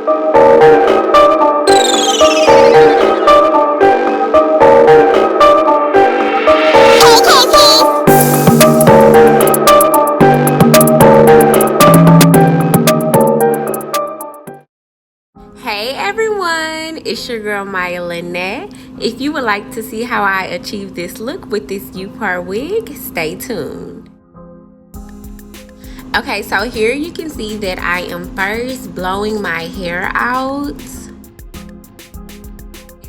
Hey everyone, it's your girl Mya Ly'nette. If you would like to see how I achieve this look with this U-part wig, stay tuned. Okay, so here you can see that I am first blowing my hair out.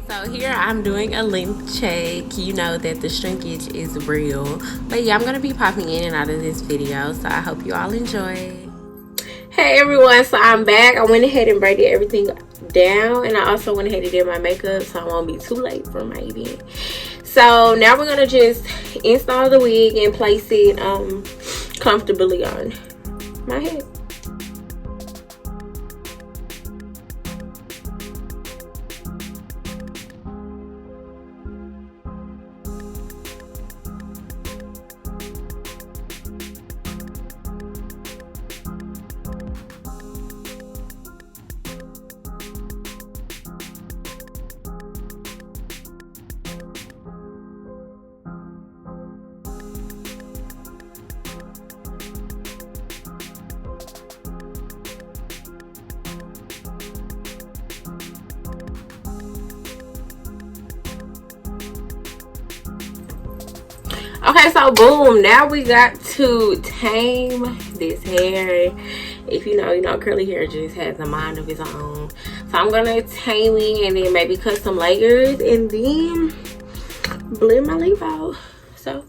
So here I'm doing a length check. You know that the shrinkage is real. But yeah, I'm going to be popping in and out of this video, so I hope you all enjoy. Hey everyone, so I'm back. I went ahead and braided everything down, and I also went ahead and did my makeup so I won't be too late for my event. So now we're gonna just install the wig and place it comfortably on my head. Okay, so boom, now we got to tame this hair. If you know, curly hair just has a mind of its own. So I'm gonna tame it and then maybe cut some layers and then blend my leaf out. So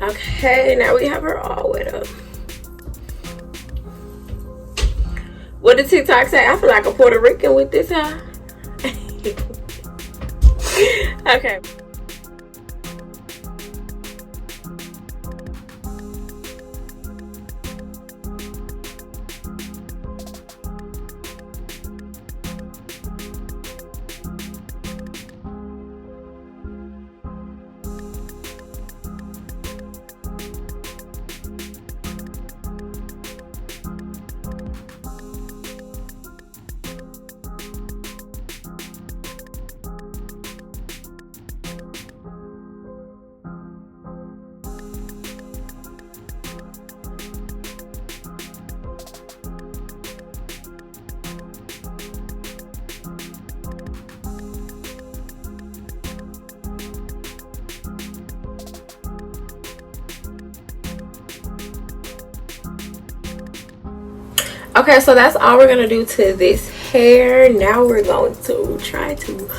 okay, now we have her all wet up. What did TikTok say? I feel like a Puerto Rican with this hair. Okay. Okay, so that's all we're gonna do to this hair. Now we're going to try to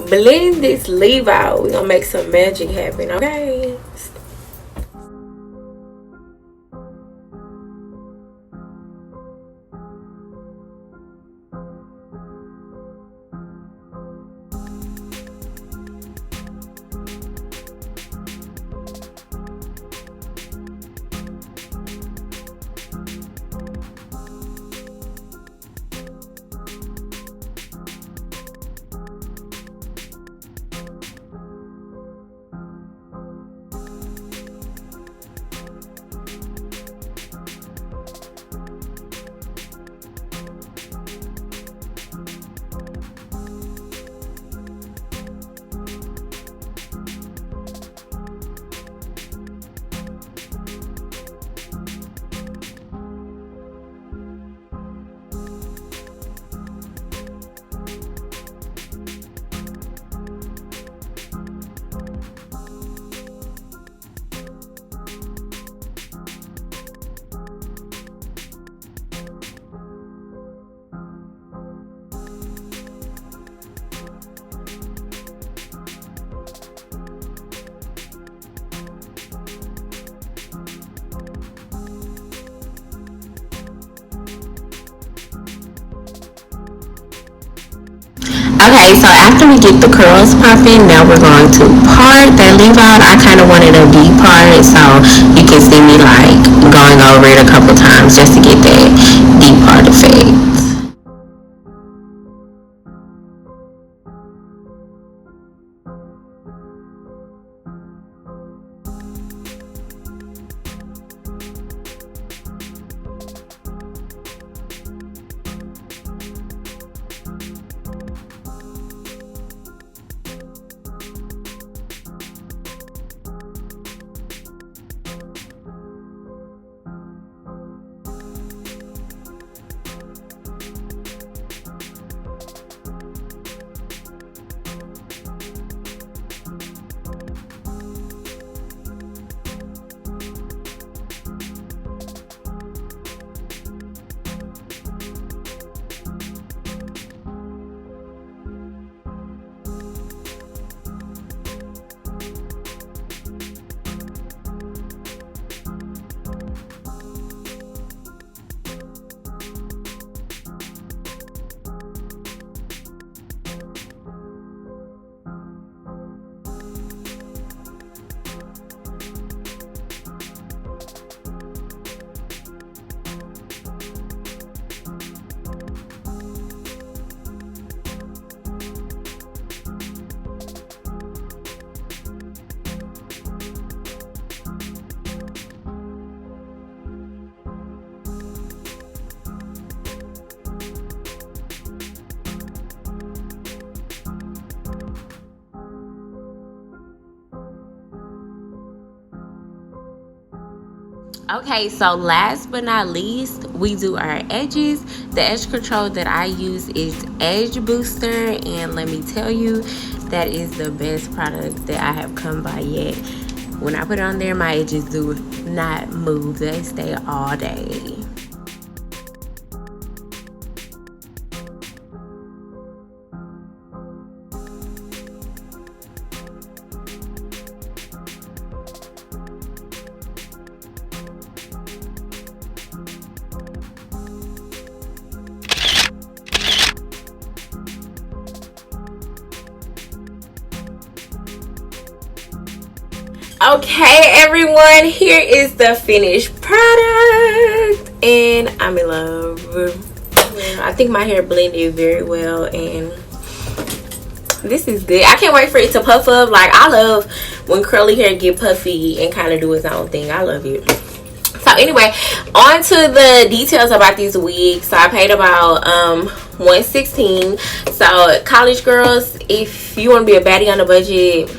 blend this leave out. We're gonna make some magic happen, okay? Okay, so after we get the curls popping, now we're going to part that leave out. I kind of wanted a V part, it, so you can see me like going over it a couple times just to get that deep part effect. Okay, so last but not least, we do our edges. The edge control that I use is Edge Booster, and let me tell you, that is the best product that I have come by yet. When I put it on there, my edges do not move. They stay all day. Okay, everyone, here is the finished product, and I'm in love. I think my hair blended very well, and this is good. I can't wait for it to puff up. Like, I love when curly hair get puffy and kind of do its own thing. I love it. So anyway, on to the details about these wigs. So I paid about $116. So college girls, if you want to be a baddie on a budget,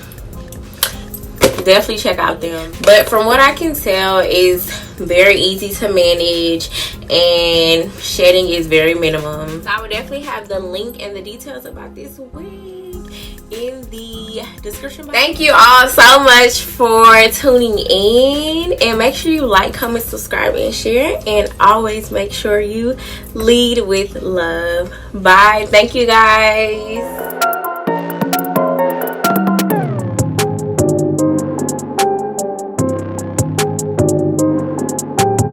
definitely check out them. But from what I can tell, is very easy to manage and shedding is very minimum. So I would definitely have the link and the details about this wig in the description box. Thank you all so much for tuning in, and make sure you like, comment, subscribe, and share, and always make sure you lead with love. Bye. Thank you guys.